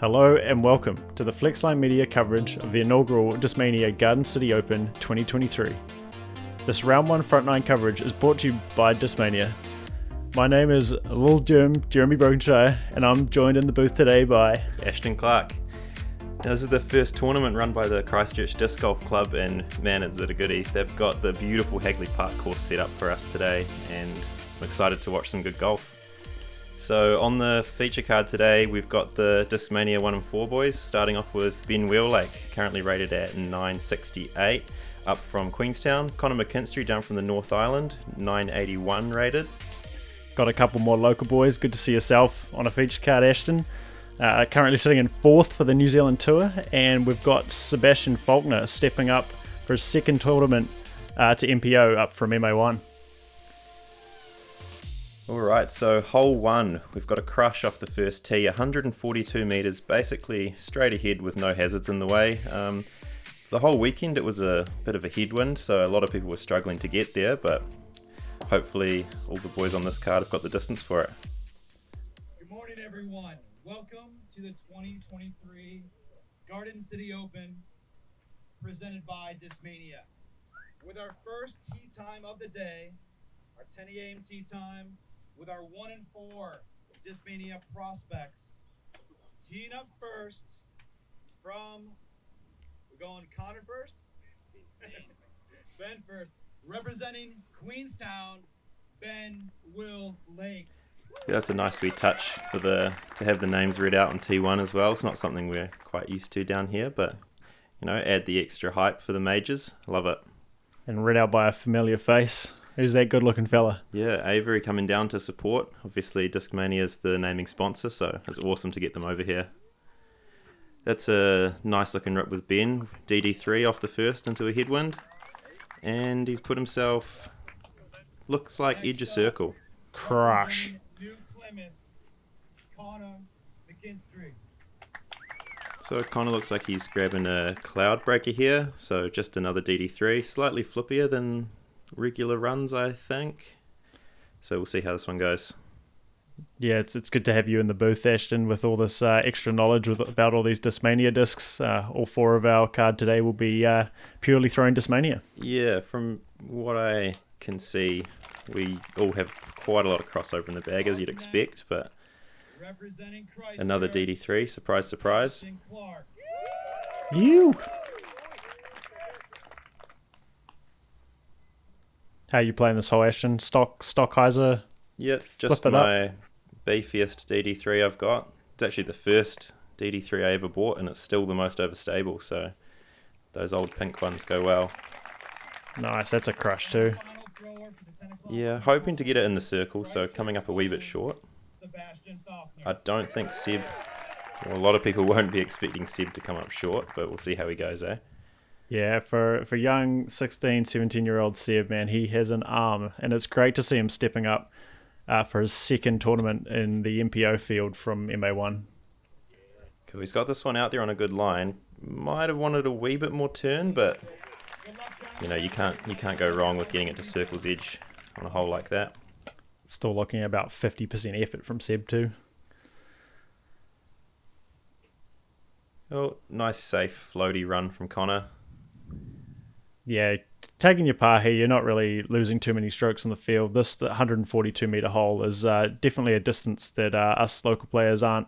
Hello and welcome to the Flexline Media coverage of the inaugural Discmania Garden City Open 2023. This round 1 front 9 coverage is brought to you by Discmania. My name is Little Jeremy Brokenshire, and I'm joined in the booth today by Ashton Clark. Now, this is the first tournament run by the Christchurch Disc Golf Club, and man, is it a goodie. They've got the beautiful Hagley Park course set up for us today, and I'm excited to watch some good golf. So on the feature card today, we've got the Discmania 1 and 4 boys, starting off with Ben Wiel-Lake, currently rated at 968, up from Queenstown. Connor Mckinstry down from the North Island, 981 rated. Got a couple more local boys. Good to see yourself on a feature card, Ashton. Currently sitting in 4th for the New Zealand Tour, and we've got Sebastian Falconer stepping up for his second tournament to MPO, up from MA1. Alright, so hole 1, we've got a crush off the first tee, 142 metres, basically straight ahead with no hazards in the way. The whole weekend it was a bit of a headwind, so a lot of people were struggling to get there, but hopefully all the boys on this card have got the distance for it. Good morning, everyone. Welcome to the 2023 Garden City Open presented by Discmania. With our first tee time of the day, our 10 a.m. tee time, with our 1 and 4 Discmania prospects. Teeing up first from, we're going Connor first? Ben first. Representing Queenstown, Ben Wiel-Lake. Yeah, that's a nice sweet touch to have the names read out on T1 as well. It's not something we're quite used to down here, but add the extra hype for the majors. Love it. And read out by a familiar face. Who's that good-looking fella? Yeah, Avery coming down to support. Obviously, Discmania is the naming sponsor, so it's awesome to get them over here. That's a nice-looking rip with Ben. DD3 off the first into a headwind. And he's put himself, looks like edge of circle. Crush. So it kind of looks like he's grabbing a cloud breaker here. So just another DD3, slightly flippier than regular runs, I think. So we'll see how this one goes. Yeah, it's good to have you in the booth, Ashton, with all this extra knowledge about all these Discmania discs. All 4 of our card today will be purely thrown Discmania. Yeah, from what I can see, we all have quite a lot of crossover in the bag, as you'd expect, but another DD3, surprise, surprise. You! How are you playing this hole, Ashton? Stockheiser? Yeah, just my beefiest DD3 I've got. It's actually the first DD3 I ever bought, and it's still the most overstable, so those old pink ones go well. Nice, that's a crush too. Yeah, hoping to get it in the circle, so coming up a wee bit short. I don't think a lot of people won't be expecting Seb to come up short, but we'll see how he goes, eh? Yeah, for young 16, 17-year-old Seb, man, he has an arm, and it's great to see him stepping up for his second tournament in the MPO field from MA1. Cool. He's got this one out there on a good line. Might have wanted a wee bit more turn, but you can't go wrong with getting it to circle's edge on a hole like that. Still looking at about 50% effort from Seb too. Oh, nice safe floaty run from Connor. Yeah, taking your par here, you're not really losing too many strokes on the field. The 142 metre hole is definitely a distance that us local players aren't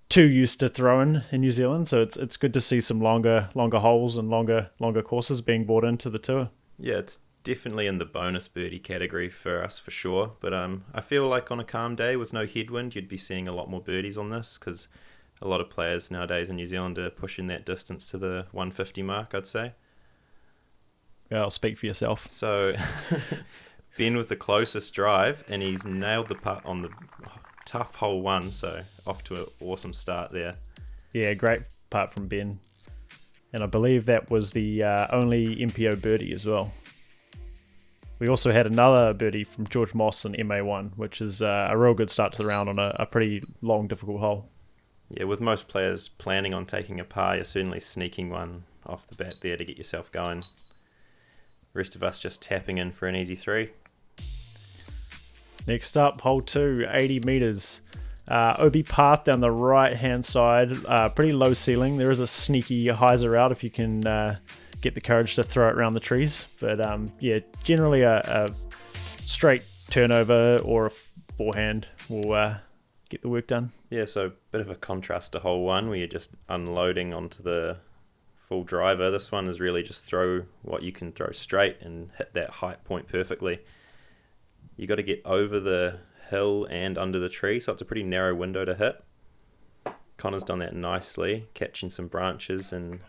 too used to throwing in New Zealand. So it's good to see some longer holes and longer courses being brought into the tour. Yeah, it's definitely in the bonus birdie category for us for sure. But I feel like on a calm day with no headwind, you'd be seeing a lot more birdies on this because a lot of players nowadays in New Zealand are pushing that distance to the 150 mark, I'd say. Yeah, I'll speak for yourself. So, Ben with the closest drive, and he's nailed the putt on the tough hole 1, so off to an awesome start there. Yeah, great putt from Ben. And I believe that was the only MPO birdie as well. We also had another birdie from George Moss in MA1, which is a real good start to the round on a pretty long, difficult hole. Yeah, with most players planning on taking a par, you're certainly sneaking one off the bat there to get yourself going. Rest of us just tapping in for an easy 3. Next up, hole 2, 80 metres. OB path down the right hand side, pretty low ceiling. There is a sneaky hyzer out if you can get the courage to throw it around the trees. But yeah, generally a straight turnover or a forehand will get the work done. Yeah, so a bit of a contrast to hole 1 where you're just unloading onto the full driver. This one is really just throw what you can throw straight and hit that height point perfectly. You got to get over the hill and under the tree, so it's a pretty narrow window to hit. Connor's done that nicely, catching some branches and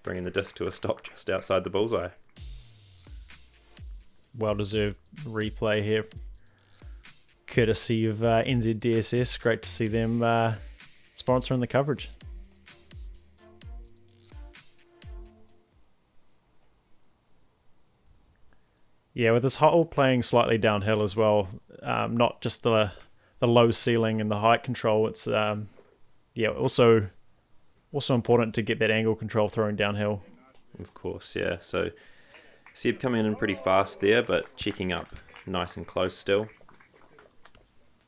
bringing the disc to a stop just outside the bullseye. Well-deserved replay here, courtesy of NZDSS. Great to see them sponsoring the coverage. Yeah, with this hole playing slightly downhill as well, not just the low ceiling and the height control. It's also important to get that angle control throwing downhill. Of course, yeah. So Seb coming in pretty fast there, but checking up nice and close still.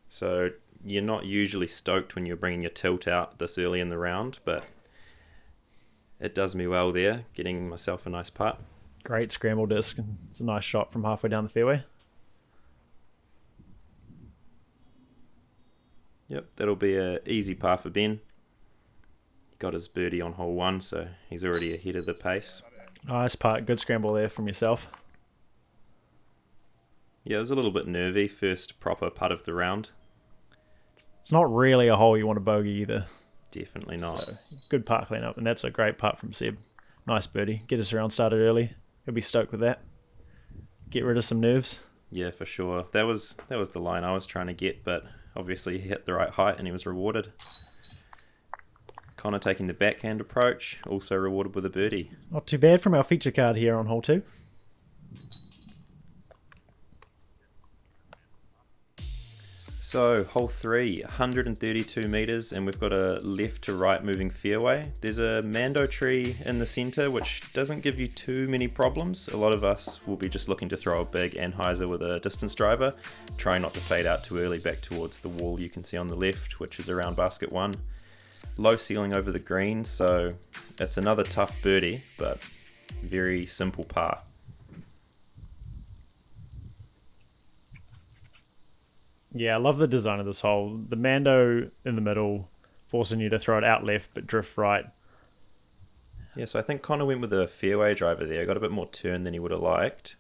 So you're not usually stoked when you're bringing your tilt out this early in the round, but it does me well there, getting myself a nice putt. Great scramble disc. It's a nice shot from halfway down the fairway. Yep, that'll be an easy par for Ben. He got his birdie on hole 1, so he's already ahead of the pace. Nice putt. Good scramble there from yourself. Yeah, it was a little bit nervy, first proper putt of the round. It's not really a hole you want to bogey either. Definitely not. So, good putt cleanup, and that's a great putt from Seb. Nice birdie. Get us around started early. He'll be stoked with that. Get rid of some nerves. Yeah, for sure. That was the line I was trying to get, but obviously he hit the right height and he was rewarded. Connor taking the backhand approach, also rewarded with a birdie. Not too bad from our feature card here on hole 2. So, hole 3, 132 metres, and we've got a left to right moving fairway. There's a mando tree in the centre, which doesn't give you too many problems. A lot of us will be just looking to throw a big anhyzer with a distance driver, trying not to fade out too early back towards the wall you can see on the left, which is around basket 1. Low ceiling over the green, so it's another tough birdie, but very simple par. Yeah, I love the design of this hole. The mando in the middle, forcing you to throw it out left but drift right. Yeah, so I think Connor went with a fairway driver there. Got a bit more turn than he would have liked.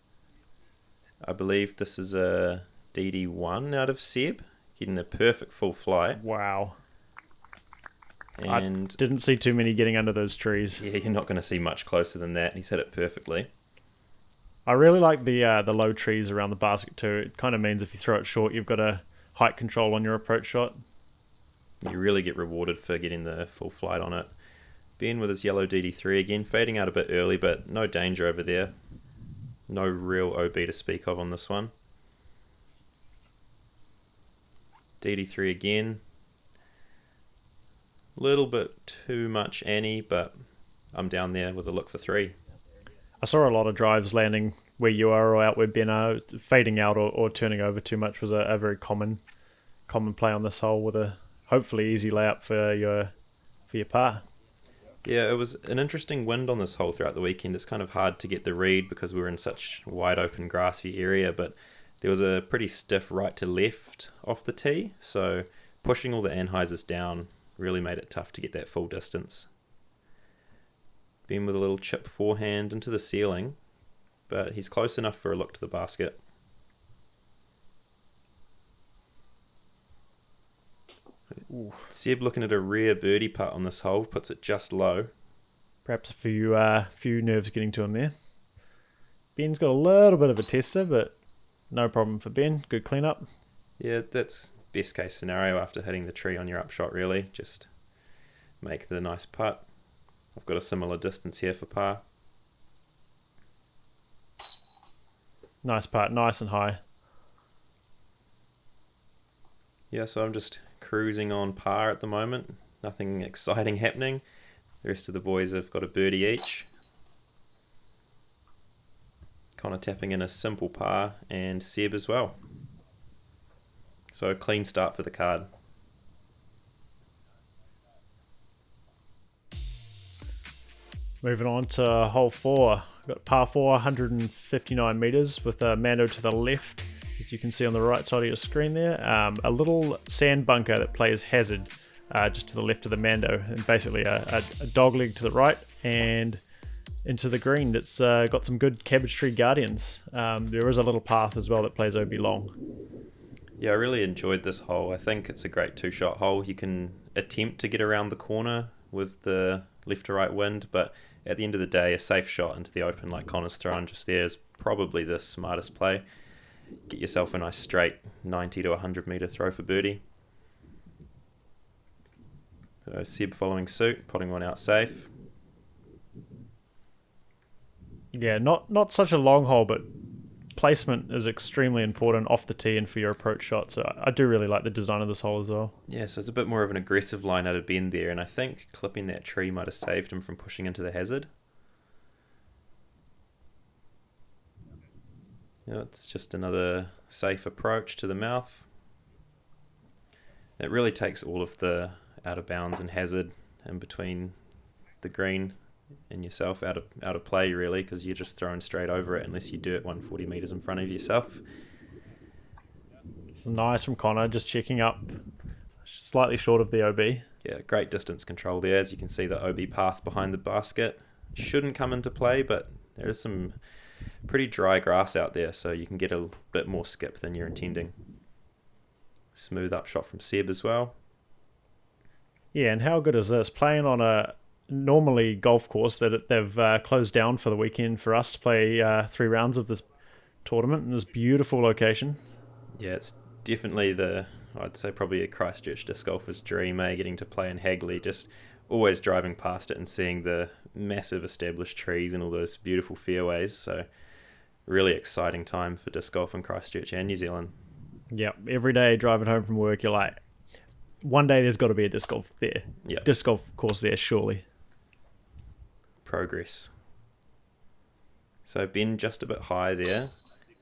I believe this is a DD1 out of Seb, getting the perfect full flight. Wow. And I didn't see too many getting under those trees. Yeah, you're not going to see much closer than that. He's hit it perfectly. I really like the low trees around the basket too. It kind of means if you throw it short, you've got a height control on your approach shot. You really get rewarded for getting the full flight on it. Ben with his yellow DD3 again, fading out a bit early, but no danger over there. No real OB to speak of on this one. DD3 again. Little bit too much Annie, but I'm down there with a look for 3. I saw a lot of drives landing where you are or out where Ben are. Fading out or turning over too much was a very common play on this hole with a hopefully easy layup for your par. Yeah, it was an interesting wind on this hole throughout the weekend. It's kind of hard to get the read because we were in such wide open grassy area, but there was a pretty stiff right to left off the tee, so pushing all the anhyzers down really made it tough to get that full distance. Ben with a little chip forehand into the ceiling, but he's close enough for a look to the basket. Ooh. Seb looking at a rare birdie putt on this hole, puts it just low. Perhaps a few nerves getting to him there. Ben's got a little bit of a tester, but no problem for Ben. Good cleanup. Yeah, that's best case scenario after hitting the tree on your upshot really. Just make the nice putt. I've got a similar distance here for par. Nice putt, nice and high. Yeah, so I'm just cruising on par at the moment. Nothing exciting happening. The rest of the boys have got a birdie each. Connor tapping in a simple par and Seb as well. So a clean start for the card. Moving on to hole 4. We've got par 4, 159 metres with a Mando to the left, as you can see on the right side of your screen there. A little sand bunker that plays hazard just to the left of the Mando, and basically a dog leg to the right and into the green that's got some good cabbage tree guardians. There is a little path as well that plays OB long. Yeah, I really enjoyed this hole. I think it's a great 2-shot hole. You can attempt to get around the corner with the left to right wind, but at the end of the day, a safe shot into the open like Connor's thrown just there is probably the smartest play. Get yourself a nice straight 90 to 100 metre throw for birdie. So Seb following suit, putting one out safe. Yeah, not such a long hole, but placement is extremely important off the tee and for your approach shot. So I do really like the design of this hole as well. Yeah, so it's a bit more of an aggressive line out of bend there, and I think clipping that tree might have saved him from pushing into the hazard. Yeah, it's just another safe approach to the mouth. It really takes all of the out of bounds and hazard in between the green and yourself out of play, really, because you're just thrown straight over it unless you do it 140 metres in front of yourself. It's nice from Connor, just checking up slightly short of the OB. Yeah, great distance control there. As you can see, the OB path behind the basket shouldn't come into play, but there is some pretty dry grass out there, so you can get a bit more skip than you're intending. Smooth up shot from Seb as well. Yeah, and how good is this? Playing on a normally golf course that they've closed down for the weekend for us to play 3 rounds of this tournament in this beautiful location. Yeah, it's definitely I'd say probably a Christchurch disc golfer's dream, getting to play in Hagley, just always driving past it and seeing the massive established trees and all those beautiful fairways. So really exciting time for disc golf in Christchurch and New Zealand. Yep, every day driving home from work, you're like, one day there's got to be a disc golf there. Yep. Disc golf course there, surely. Progress. So Ben just a bit high there.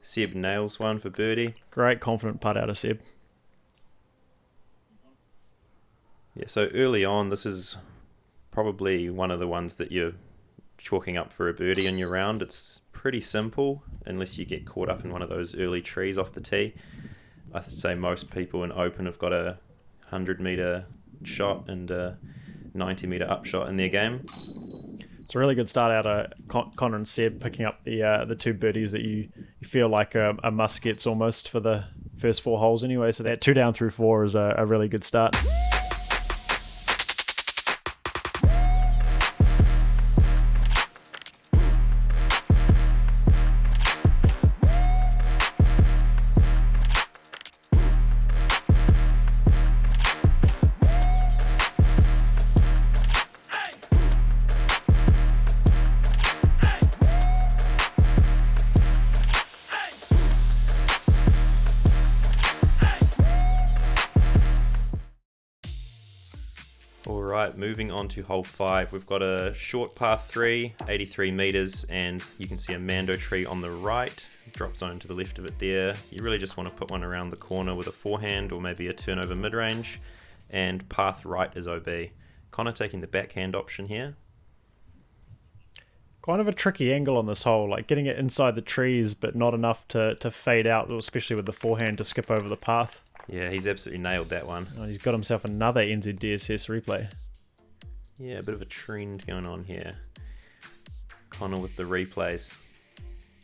Seb nails one for birdie. Great confident putt out of Seb. Yeah, so early on, this is probably one of the ones that you're chalking up for a birdie in your round. It's pretty simple unless you get caught up in one of those early trees off the tee. I'd say most people in open have got a 100-metre shot and a 90-metre upshot in their game. It's a really good start out of Connor and Seb picking up the 2 birdies that you feel like a must-gets almost for the first 4 holes anyway. So that 2 down through 4 is a really good start. Alright, moving on to hole 5. We've got a short par 3, 83 metres, and you can see a Mando tree on the right. Drop zone to the left of it there. You really just want to put one around the corner with a forehand or maybe a turnover mid-range. And path right is OB. Connor taking the backhand option here. Kind of a tricky angle on this hole, like getting it inside the trees but not enough to fade out, especially with the forehand to skip over the path. Yeah, he's absolutely nailed that one. Oh, he's got himself another NZDSS replay. Yeah, a bit of a trend going on here. Connor with the replays.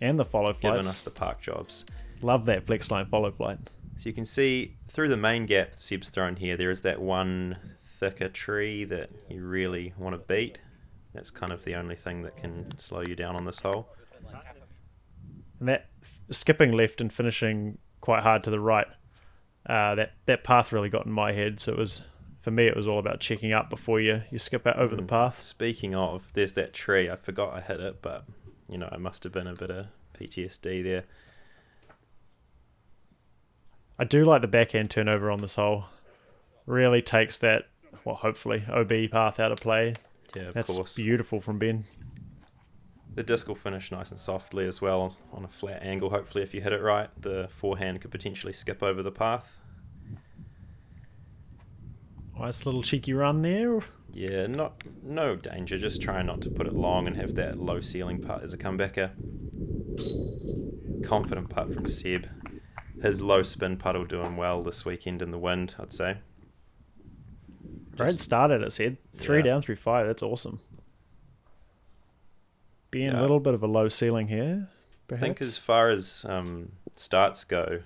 And the follow flights. Giving us the park jobs. Love that flex line follow flight. So you can see through the main gap Seb's thrown here, there is that one thicker tree that you really want to beat. That's kind of the only thing that can slow you down on this hole. And that skipping left and finishing quite hard to the right, that path really got in my head. So for me, it was all about checking up before you skip out over the path. Speaking of, there's that tree. I forgot I hit it, but I must have been a bit of PTSD there. I do like the backhand turnover on this hole. Really takes that, well, hopefully, OB path out of play. Yeah, of That's course. Beautiful from Ben. The disc will finish nice and softly as well on a flat angle. Hopefully, if you hit it right, the forehand could potentially skip over the path. Nice little cheeky run there. Yeah, no danger. Just trying not to put it long and have that low ceiling putt as a comebacker. Confident putt from Seb. His low spin putt will do him well this weekend in the wind, I'd say. Great start at it, Seb. 3 down through 5. That's awesome. Being a little bit of a low ceiling here, perhaps. I think as far as starts go,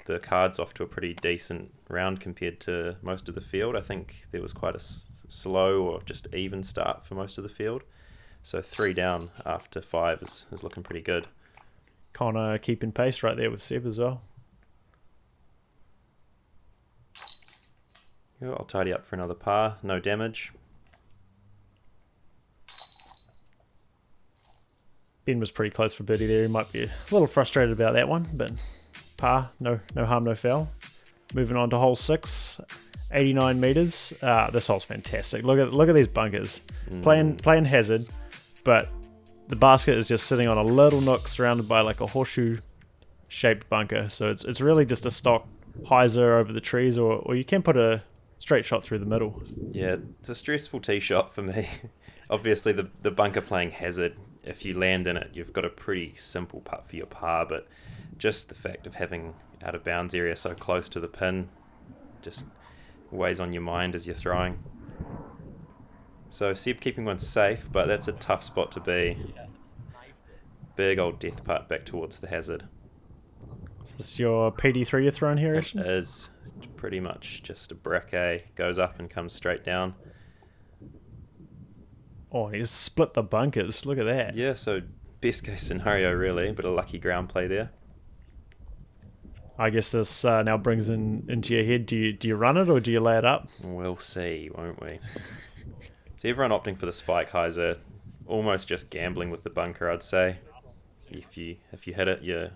the card's off to a pretty decent round compared to most of the field. I think there was quite a slow or just even start for most of the field. So 3 down after 5 is looking pretty good. Connor keeping pace right there with Seb as well. I'll tidy up for another par. No damage. Ben was pretty close for birdie there. He might be a little frustrated about that one, but par, no harm, no foul. Moving on to hole 6, 89 meters. This hole's fantastic. Look at these bunkers. Playing hazard, but the basket is just sitting on a little nook surrounded by like a horseshoe-shaped bunker. So it's really just a stock hyzer over the trees, or you can put a straight shot through the middle. Yeah, it's a stressful tee shot for me. Obviously, the bunker playing hazard, if you land in it, you've got a pretty simple putt for your par, but just the fact of having out of bounds area so close to the pin just weighs on your mind as you're throwing. So Seb keeping one safe, but that's a tough spot to be. Big old death putt back towards the hazard. Is this your PD3 you're throwing here, Ashton? It is pretty much just a brick, goes up and comes straight down. Oh, he just split the bunkers. Look at that. Yeah, so best case scenario really, but a lucky ground play there. I guess this now brings into your head, do you run it or do you lay it up? We'll see, won't we? So everyone opting for the spike hyzer, almost just gambling with the bunker, I'd say. If you hit it, you're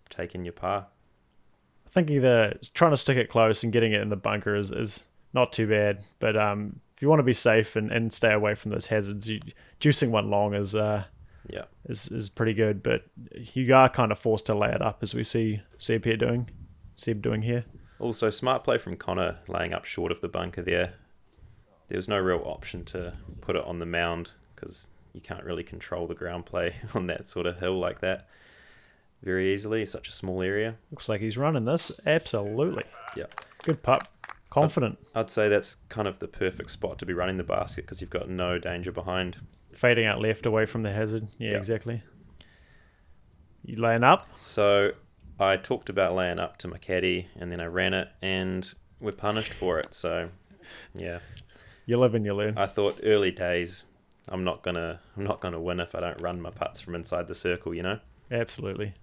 taking your par. I think either trying to stick it close and getting it in the bunker is not too bad, but if you want to be safe and stay away from those hazards, juicing one long is pretty good, but you are kind of forced to lay it up, as we see Seb doing here. Also, smart play from Connor, laying up short of the bunker there. There was no real option to put it on the mound because you can't really control the ground play on that sort of hill like that very easily. It's such a small area. Looks like he's running this. Absolutely. Yeah. Good putt. Confident. I'd say that's kind of the perfect spot to be running the basket because you've got no danger behind. Fading out left away from the hazard. Yeah, exactly. You laying up? So I talked about laying up to my caddy and then I ran it and we're punished for it. So yeah. You live and you learn. I thought early days I'm not gonna win if I don't run my putts from inside the circle, you know? Absolutely.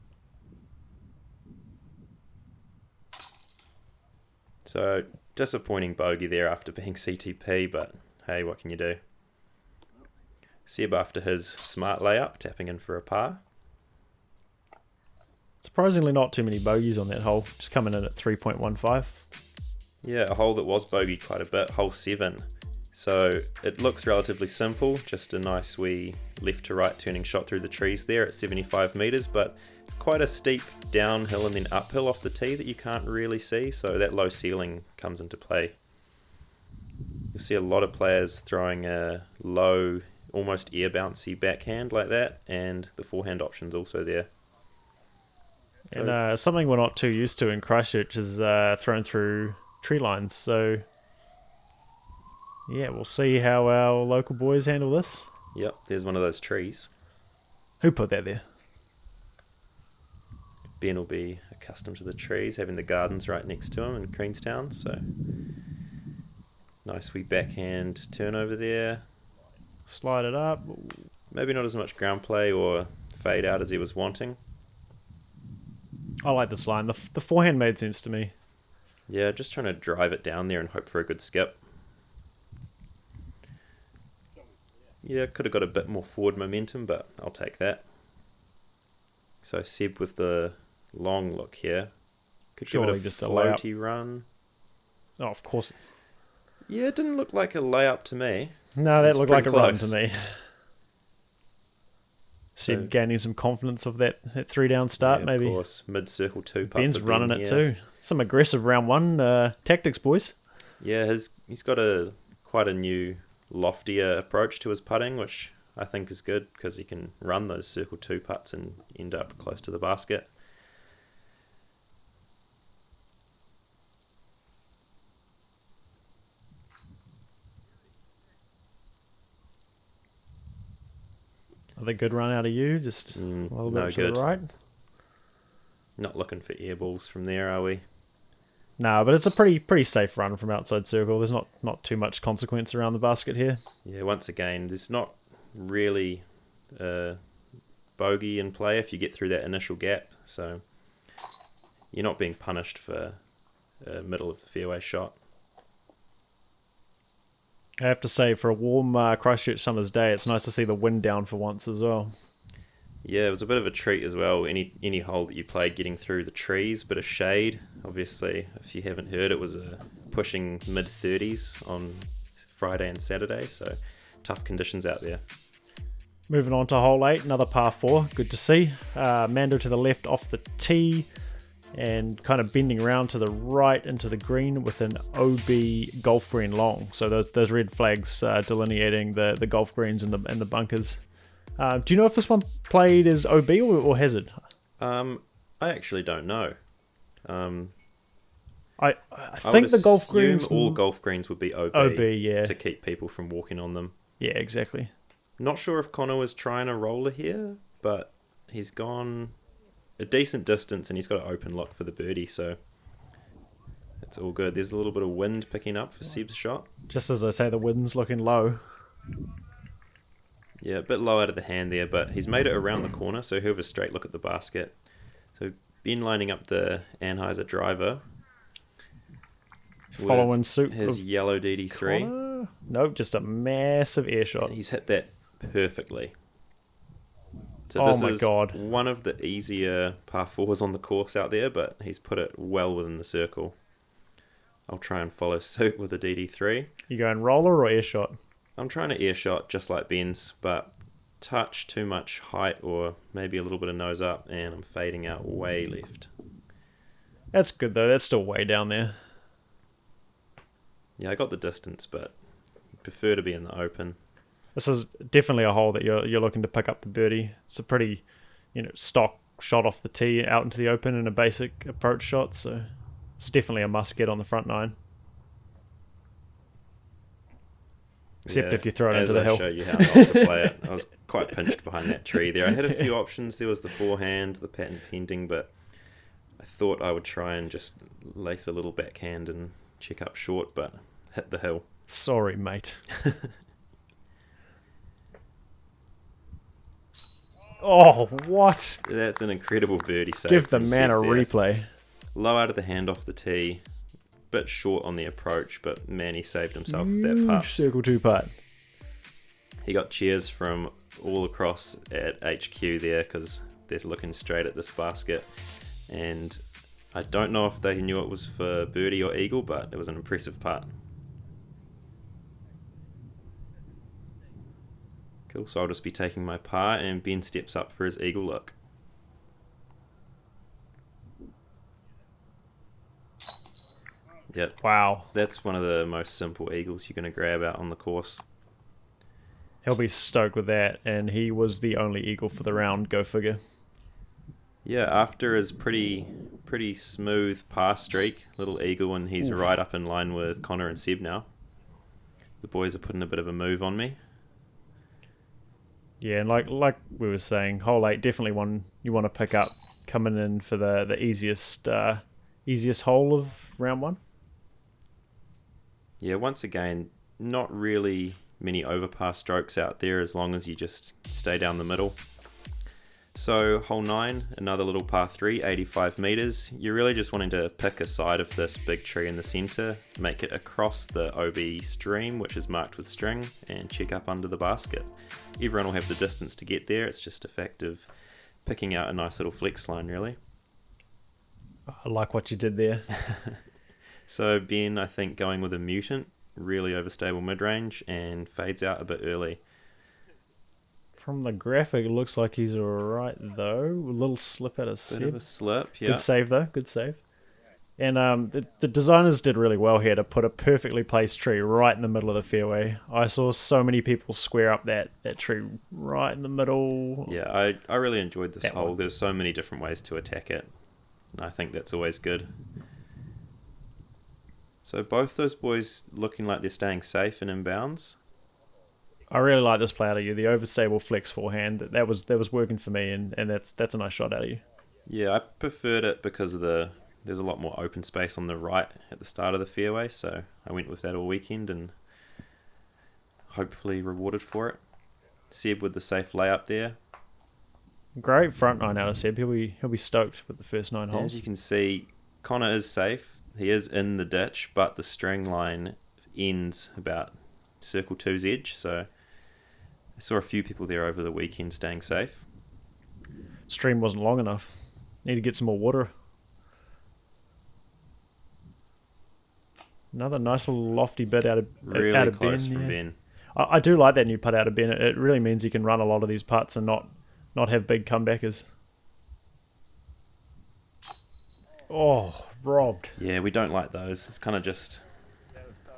So disappointing bogey there after being CTP, but hey, what can you do? Seb after his smart layup, tapping in for a par. Surprisingly not too many bogeys on that hole, just coming in at 3.15. Yeah, a hole that was bogeyed quite a bit, hole 7. So it looks relatively simple, just a nice wee left to right turning shot through the trees there at 75 metres, but it's quite a steep downhill and then uphill off the tee that you can't really see, so that low ceiling comes into play. You'll see a lot of players throwing a low, almost air bouncy backhand like that, and the forehand option's also there. And something we're not too used to in Christchurch is thrown through tree lines, so yeah, we'll see how our local boys handle this. Yep, there's one of those trees. Who put that there? Ben will be accustomed to the trees, having the gardens right next to him in Queenstown, so nice wee backhand turn over there. Slide it up. Maybe not as much ground play or fade out as he was wanting. I like this line. The forehand made sense to me. Yeah, just trying to drive it down there and hope for a good skip. Yeah, could have got a bit more forward momentum, but I'll take that. So Seb with the long look here. Could Surely give it a just a floaty run. Oh, of course. Yeah, it didn't look like a layup to me. No, that It's looked like a pretty run close. to me. Seb gaining some confidence of that 3 down start, Yeah, maybe. Of course, mid-circle 2 putt. Ben's for running Ben it here. too. Some aggressive round 1 tactics, boys. Yeah, he's got quite a new loftier approach to his putting, which I think is good because he can run those circle 2 putts and end up close to the basket. Another good run out of you, just a little bit to the right. Not looking for air balls from there, are we? No, but it's a pretty safe run from outside circle. There's not too much consequence around the basket here. Yeah, once again, there's not really a bogey in play if you get through that initial gap, so you're not being punished for a middle of the fairway shot. I have to say, for a warm Christchurch summer's day, it's nice to see the wind down for once as well. Yeah, it was a bit of a treat as well. Any hole that you played getting through the trees, bit of shade. Obviously, if you haven't heard, it was pushing mid-30s on Friday and Saturday, so tough conditions out there. Moving on to hole 8, another par 4. Good to see. Mando to the left off the tee and kind of bending around to the right into the green with an OB golf green long. So those red flags delineating the golf greens and the bunkers. Do you know if this one played as OB or hazard? I actually don't know. I think the golf greens... all golf greens would be OB. OB, yeah. To keep people from walking on them. Yeah, exactly. Not sure if Connor was trying a roller here, but he's gone a decent distance and he's got an open look for the birdie, so it's all good. There's a little bit of wind picking up for Seb's shot. Just as I say, the wind's looking low. Yeah, a bit low out of the hand there, but he's made it around the corner, so he'll have a straight look at the basket. So Ben lining up the Anheuser driver. Following suit. His yellow DD3. Connor? Nope, just a massive air shot. He's hit that perfectly. So oh this my is god. one of the easier par 4s on the course out there, but he's put it well within the circle. I'll try and follow suit with a DD3. You going roller or air shot? I'm trying to air shot just like Ben's, but touch too much height or maybe a little bit of nose up, and I'm fading out way left. That's good though, that's still way down there. Yeah, I got the distance, but prefer to be in the open. This is definitely a hole that you're looking to pick up the birdie. It's a pretty, stock shot off the tee out into the open and a basic approach shot, so it's definitely a must get on the front 9. Except if you throw it into the hill. As I show you how not to play it. I was quite pinched behind that tree there. I had a few options. There was the forehand, the patent pending, but I thought I would try and just lace a little backhand and check up short, but hit the hill. Sorry, mate. Oh, what? That's an incredible birdie save. Give the man a replay. Low out of the hand off the tee. Bit short on the approach, but man, he saved himself with that putt. Circle 2 putt. He got cheers from all across at HQ there because they're looking straight at this basket. And I don't know if they knew it was for birdie or eagle, but it was an impressive putt. Cool, so I'll just be taking my par and Ben steps up for his eagle look. Yep. Wow. That's one of the most simple eagles you're going to grab out on the course. He'll be stoked with that, and he was the only eagle for the round, go figure. Yeah, after his pretty smooth par streak, little eagle, and he's right up in line with Connor and Seb now. The boys are putting a bit of a move on me. Yeah, and like we were saying, hole 8 definitely one you want to pick up coming in for the easiest hole of round 1. Yeah, once again, not really many overpass strokes out there as long as you just stay down the middle. So hole 9, another little par 3, 85 metres. You're really just wanting to pick a side of this big tree in the centre, make it across the OB stream, which is marked with string, and check up under the basket. Everyone will have the distance to get there. It's just a fact of picking out a nice little flex line, really. I like what you did there. So Ben, I think, going with a mutant, really overstable mid-range, and fades out a bit early. From the graphic, it looks like he's alright though. A little slip out of Seb. Bit of a slip, yeah. Good save though, good save. And the designers did really well here to put a perfectly placed tree right in the middle of the fairway. I saw so many people square up that tree right in the middle. Yeah, I really enjoyed this That hole. one. There's so many different ways to attack it. And I think that's always good. So both those boys looking like they're staying safe and in bounds. I really like this play out of you. The overstable flex forehand, that was working for me, and that's a nice shot out of you. Yeah, I preferred it because of there's a lot more open space on the right at the start of the fairway, so I went with that all weekend and hopefully rewarded for it. Seb with the safe layup there. Great front nine out of Seb. He'll be stoked with the first 9 holes. As you can see, Connor is safe. He is in the ditch, but the string line ends about circle 2's edge, so I saw a few people there over the weekend staying safe. Stream wasn't long enough. Need to get some more water. Another nice little lofty bit out of Really out of close Ben. from Yeah. Ben. I do like that new putt out of Ben. It really means you can run a lot of these putts and not have big comebackers. Oh, robbed. Yeah, we don't like those. It's kind of just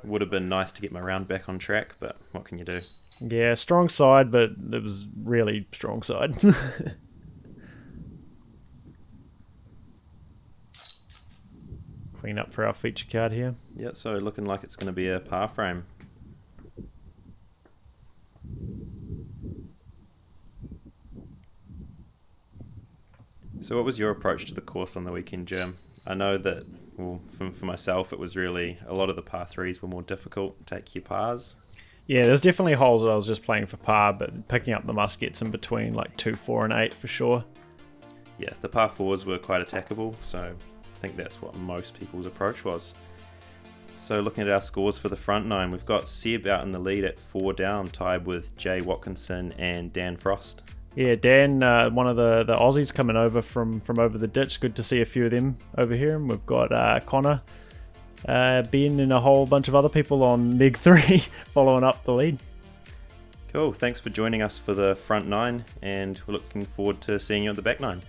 would have been nice to get my round back on track, but what can you do? Yeah, strong side, but it was really strong side. Clean up for our feature card here. Yeah, so looking like it's going to be a par frame. So what was your approach to the course on the weekend, Jim? I know that, well, for myself, it was really, a lot of the par threes were more difficult. Take your pars. Yeah, there's definitely holes that I was just playing for par, but picking up the muskets in between, like 2, 4, and 8 for sure. Yeah, the par fours were quite attackable, so I think that's what most people's approach was. So looking at our scores for the front nine, we've got Seb out in the lead at 4 down, tied with Jay Watkinson and Dan Frost. Yeah, Dan, one of the Aussies coming over from over the ditch. Good to see a few of them over here. And we've got Connor, Ben, and a whole bunch of other people on Neg 3 following up the lead. Cool, thanks for joining us for the front nine, and we're looking forward to seeing you at the back nine.